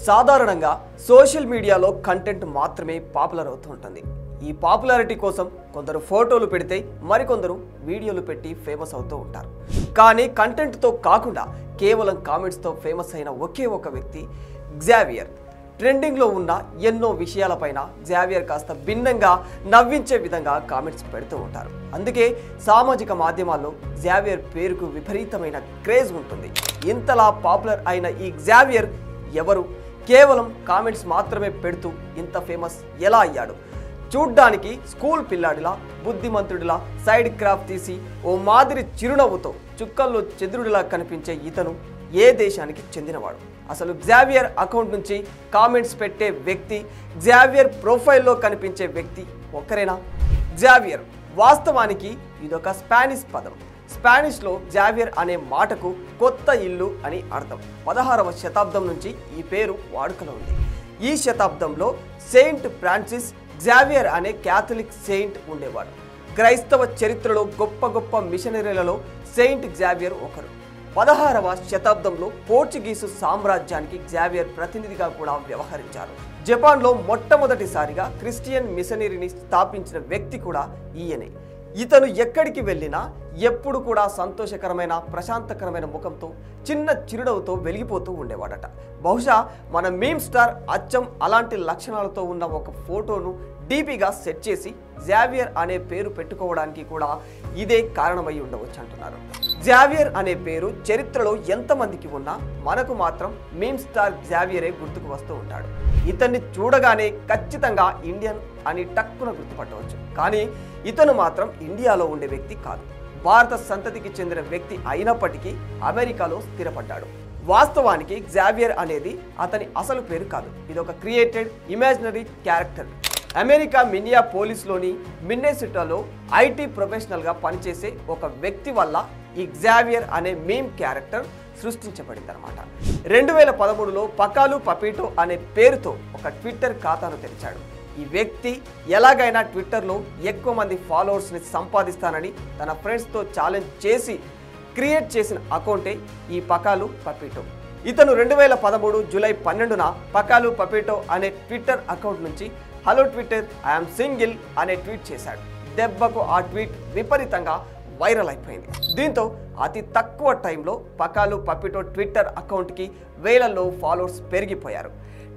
సాధారణంగా సోషల్ మీడియాలో కంటెంట్ మాత్రమే పాపులర్ అవుతూ ఉంటుంది. ఈ పాపులారిటీ కోసం కొందరు ఫోటోలు పెడితే మరికొందరు వీడియోలు పెట్టి ఫేమస్ అవుతూ ఉంటారు. కానీ కంటెంట్తో కాకుండా కేవలం కామెంట్స్తో ఫేమస్ అయిన ఒకే ఒక వ్యక్తి గ్జావియర్. ట్రెండింగ్లో ఉన్న ఎన్నో విషయాలపైన గ్జావియర్ కాస్త భిన్నంగా నవ్వించే విధంగా కామెంట్స్ పెడుతూ ఉంటారు. అందుకే సామాజిక మాధ్యమాల్లో గ్జావియర్ పేరుకు విపరీతమైన క్రేజ్ ఉంటుంది. ఇంతలా పాపులర్ అయిన ఈ గ్జావియర్ ఎవరు? కేవలం కామెంట్స్ మాత్రమే పెడుతూ ఇంత ఫేమస్ ఎలా అయ్యాడు? చూడ్డానికి స్కూల్ పిల్లాడిలా, బుద్ధిమంతుడిలా సైడ్ క్రాఫ్ట్ తీసి ఓ మాదిరి చిరునవ్వుతో చుక్కల్లో చంద్రుడిలా కనిపించే ఇతను ఏ దేశానికి చెందినవాడు? అసలు గ్జావియర్ అకౌంట్ నుంచి కామెంట్స్ పెట్టే వ్యక్తి, గ్జావియర్ ప్రొఫైల్లో కనిపించే వ్యక్తి ఒక్కరేనా? గ్జావియర్ వాస్తవానికి ఇదొక స్పానిష్ పదం. స్పానిష్లో గ్జావియర్ అనే మాటకు కొత్త ఇల్లు అని అర్థం. 16వ శతాబ్దం నుంచి ఈ పేరు వాడుకలో ఉంది. ఈ శతాబ్దంలో సెయింట్ ఫ్రాన్సిస్ గ్జావియర్ అనే క్యాథలిక్ సెయింట్ ఉండేవాడు. క్రైస్తవ చరిత్రలో గొప్ప గొప్ప మిషనరీలలో సెయింట్ గ్జావియర్ ఒకరు. 16వ శతాబ్దంలో పోర్చుగీసు సామ్రాజ్యానికి గ్జావియర్ ప్రతినిధిగా కూడా వ్యవహరించారు. జపాన్లో మొట్టమొదటిసారిగా క్రిస్టియన్ మిషనరీని స్థాపించిన వ్యక్తి కూడా ఈయనే. ఇతను ఎక్కడికి వెళ్ళినా ఎప్పుడు కూడా సంతోషకరమైన, ప్రశాంతకరమైన ముఖంతో, చిన్న చిరునవ్వుతో వెలిగిపోతూ ఉండేవాడట. బహుశా మన మీమ్ స్టార్ అచ్చం అలాంటి లక్షణాలతో ఉన్న ఒక ఫోటోను డీపీగా సెట్ చేసి గ్జావియర్ అనే పేరు పెట్టుకోవడానికి కూడా ఇదే కారణమై ఉండవచ్చు అంటున్నారు. గ్జావియర్ అనే పేరు చరిత్రలో ఎంతమందికి ఉన్నా మనకు మాత్రం మీమ్ స్టార్ గ్జావియరే గుర్తుకు వస్తూ ఉంటాడు. ఇతన్ని చూడగానే ఖచ్చితంగా ఇండియన్ అని టక్కున గుర్తుపట్టవచ్చు. కానీ ఇతను మాత్రం ఇండియాలో ఉండే వ్యక్తి కాదు. భారత సంతతికి చెందిన వ్యక్తి అయినప్పటికీ అమెరికాలో స్థిరపడ్డాడు. వాస్తవానికి గ్జావియర్ అనేది అతని అసలు పేరు కాదు. ఇదొక క్రియేటెడ్ ఇమాజినరీ క్యారెక్టర్. అమెరికా మిన్నియాపోలిస్లోని మిన్నెసోటాలో ఐటీ ప్రొఫెషనల్గా పనిచేసే ఒక వ్యక్తి వల్ల ఈ గ్జావియర్ అనే మీమ్ క్యారెక్టర్ సృష్టించబడిందనమాట. 2013లో పకాలు పపీటో అనే పేరుతో ఒక ట్విట్టర్ ఖాతాను తెరిచాడు. ఈ వ్యక్తి ఎలాగైనా ట్విట్టర్లో ఎక్కువ మంది ఫాలోవర్స్ని సంపాదిస్తానని తన ఫ్రెండ్స్తో ఛాలెంజ్ చేసి క్రియేట్ చేసిన అకౌంటే ఈ పకాలు పపీటో. ఇతను 2013 జూలై 12న పకాలు పపీటో అనే ట్విట్టర్ అకౌంట్ నుంచి హలో ట్విట్టర్, ఐఎమ్ సింగిల్ అనే ట్వీట్ చేశాడు. దెబ్బకు ఆ ట్వీట్ విపరీతంగా వైరల్ అయిపోయింది. దీంతో అతి తక్కువ టైంలో పకాలు పపీటో ట్విట్టర్ అకౌంట్కి వేలల్లో ఫాలోవర్స్ పెరిగిపోయారు.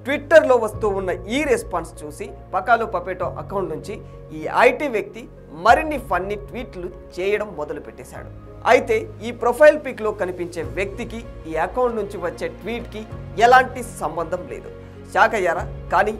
ట్విట్టర్లో వస్తూ ఉన్న ఈ రెస్పాన్స్ చూసి పకాలు పపీటో అకౌంట్ నుంచి ఈ ఐటీ వ్యక్తి మరిన్ని ఫన్నీ ట్వీట్లు చేయడం మొదలు పెట్టేశాడు. అయితే ఈ ప్రొఫైల్ పిక్లో కనిపించే వ్యక్తికి ఈ అకౌంట్ నుంచి వచ్చే ట్వీట్కి ఎలాంటి సంబంధం లేదు. షాక్ అయ్యారా? కానీ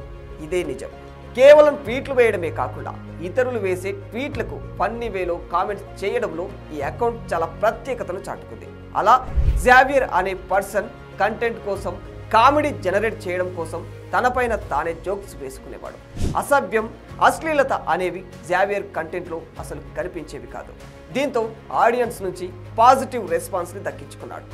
ఇదే నిజం. కేవలం ట్వీట్లు వేయడమే కాకుండా ఇతరులు వేసే ట్వీట్లకు ఫన్నీ వేలో కామెంట్స్ చేయడంలో ఈ అకౌంట్ చాలా ప్రత్యేకతను చాటుకుంది. అలా గ్జావియర్ అనే పర్సన్ కంటెంట్ కోసం, కామెడీ జనరేట్ చేయడం కోసం తనపైన తానే జోక్స్ వేసుకునేవాడు. అసభ్యం, అశ్లీలత అనేవి గ్జావియర్ కంటెంట్లో అసలు కనిపించేవి కాదు. దీంతో ఆడియన్స్ నుంచి పాజిటివ్ రెస్పాన్స్ని దక్కించుకున్నాడు.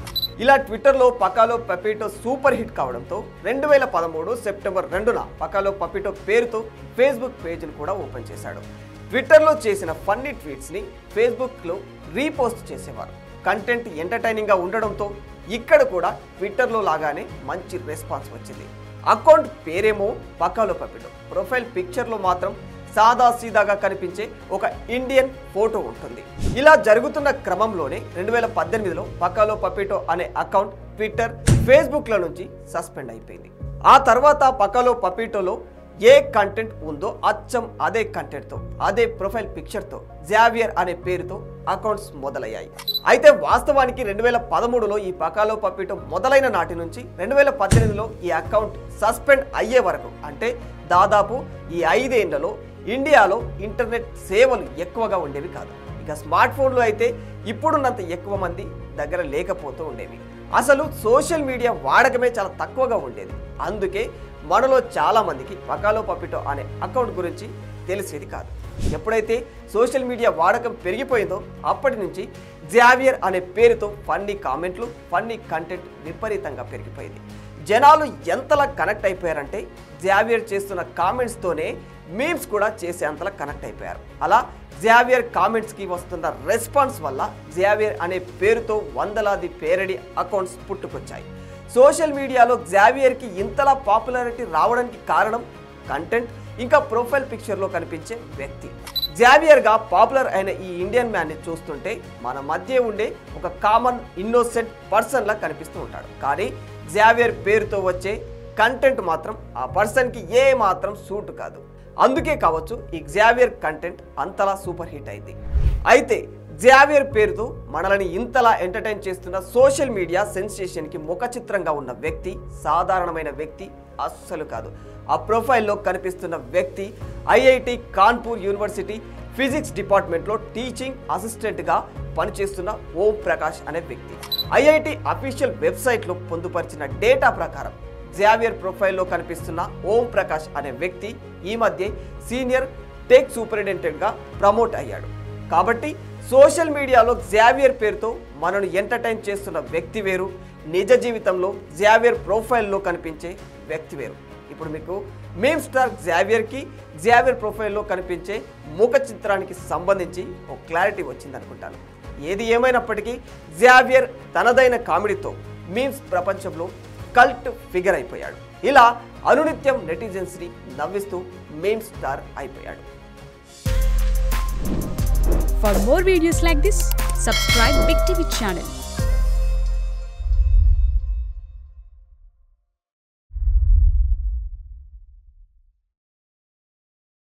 ఇలా ట్విట్టర్లో పకాలో పపీటో సూపర్ హిట్ కావడంతో 2013 సెప్టెంబర్ 2న పకాలో పపీటో పేరుతో ఫేస్బుక్ పేజ్ను కూడా ఓపెన్ చేశాడు. ట్విట్టర్లో చేసిన ఫన్నీ ట్వీట్స్ని ఫేస్బుక్లో రీపోస్ట్ చేసేవారు. కంటెంట్ ఎంటర్టైనింగ్గా ఉండడంతో ఇక్కడ కూడా ట్విట్టర్లో లాగానే మంచి రెస్పాన్స్ వచ్చింది. అకౌంట్ పేరేమో పకాలో పపీటో, ప్రొఫైల్ పిక్చర్లో మాత్రం సాదా సీదాగా కనిపించే ఒక ఇండియన్ ఫోటో ఉంటుంది. ఇలా జరుగుతున్న క్రమంలోనే 2018లో పకాలో పపీటో అనే అకౌంట్ ట్విట్టర్, ఫేస్బుక్ల నుంచి సస్పెండ్ అయిపోయింది. ఆ తర్వాత పకాలో పపీటోలో ఏ కంటెంట్ ఉందో అచ్చం అదే కంటెంట్తో, అదే ప్రొఫైల్ పిక్చర్తో గ్జావియర్ అనే పేరుతో అకౌంట్స్ మొదలయ్యాయి. అయితే వాస్తవానికి 2013లో ఈ పకాలో పపీటో మొదలైన నాటి నుంచి 2018లో ఈ అకౌంట్ సస్పెండ్ అయ్యే వరకు, అంటే దాదాపు ఈ 5 ఏళ్లలో ఇండియాలో ఇంటర్నెట్ సేవలు ఎక్కువగా ఉండేవి కాదు. ఇక స్మార్ట్ ఫోన్లు అయితే ఇప్పుడున్నంత ఎక్కువ మంది దగ్గర లేకపోతూ ఉండేవి. అసలు సోషల్ మీడియా వాడకమే చాలా తక్కువగా ఉండేది. అందుకే మనలో చాలా మందికి పకాలో పపీటో అనే అకౌంట్ గురించి తెలిసేది కాదు. ఎప్పుడైతే సోషల్ మీడియా వాడకం పెరిగిపోయిందో అప్పటి నుంచి గ్జావియర్ అనే పేరుతో ఫన్నీ కామెంట్లు, ఫన్నీ కంటెంట్ విపరీతంగా పెరిగిపోయింది. జనాలు ఎంతలా కనెక్ట్ అయిపోయారంటే గ్జావియర్ చేస్తున్న కామెంట్స్తోనే మీమ్స్ కూడా చేసేంతలా కనెక్ట్ అయిపోయారు. అలా గ్జావియర్ కామెంట్స్కి వస్తున్న రెస్పాన్స్ వల్ల గ్జావియర్ అనే పేరుతో వందలాది పేరడి అకౌంట్స్ పుట్టుకొచ్చాయి. సోషల్ మీడియాలో జావియర్కి ఇంతలా పాపులారిటీ రావడానికి కారణం కంటెంట్, ఇంకా ప్రొఫైల్ పిక్చర్లో కనిపించే వ్యక్తి. జావియర్గా పాపులర్ అయిన ఈ ఇండియన్ మ్యాన్ని చూస్తుంటే మన మధ్య ఉండే ఒక కామన్ ఇన్నోసెంట్ పర్సన్లా కనిపిస్తూ ఉంటాడు. కానీ జావియర్ పేరుతో వచ్చే కంటెంట్ మాత్రం ఆ పర్సన్కి ఏ మాత్రం సూట్ కాదు. అందుకే కావచ్చు ఈ జావియర్ కంటెంట్ అంతలా సూపర్ హిట్ అయింది. అయితే జావియర్ పేరుతో మనల్ని ఇంతలా ఎంటర్టైన్ చేస్తున్న సోషల్ మీడియా సెన్సేషన్కి ముఖ చిత్రంగా ఉన్న వ్యక్తి సాధారణమైన వ్యక్తి అస్సలు కాదు. ఆ ప్రొఫైల్లో కనిపిస్తున్న వ్యక్తి ఐఐటి కాన్పూర్ యూనివర్సిటీ ఫిజిక్స్ డిపార్ట్మెంట్లో టీచింగ్ అసిస్టెంట్గా పనిచేస్తున్న ఓం ప్రకాష్ అనే వ్యక్తి. ఐఐటి అఫీషియల్ వెబ్సైట్లో పొందుపరిచిన డేటా ప్రకారం జావియర్ ప్రొఫైల్లో కనిపిస్తున్న ఓం ప్రకాష్ అనే వ్యక్తి ఈ మధ్య సీనియర్ టెక్ సూపరింటెండెంట్గా ప్రమోట్ అయ్యాడు. కాబట్టి సోషల్ మీడియాలో జావియర్ పేరుతో మనను ఎంటర్టైన్ చేస్తున్న వ్యక్తి వేరు, నిజ జీవితంలో జావియర్ ప్రొఫైల్లో కనిపించే వ్యక్తి వేరు. ఇప్పుడు మీకు మీమ్ స్టార్ జావియర్కి జావియర్ ప్రొఫైల్లో కనిపించే ముఖ చిత్రానికి సంబంధించి ఒక క్లారిటీ వచ్చింది అనుకుంటాను. ఏది ఏమైనప్పటికీ జావియర్ తనదైన కామెడీతో మీమ్స్ ప్రపంచంలో కల్ట్ ఫిగర్ అయిపోయాడు. ఇలా అనునిత్యం నెటిజన్స్ని నవ్విస్తూ మీమ్ స్టార్ అయిపోయాడు. For more videos like this, subscribe Big TV channel.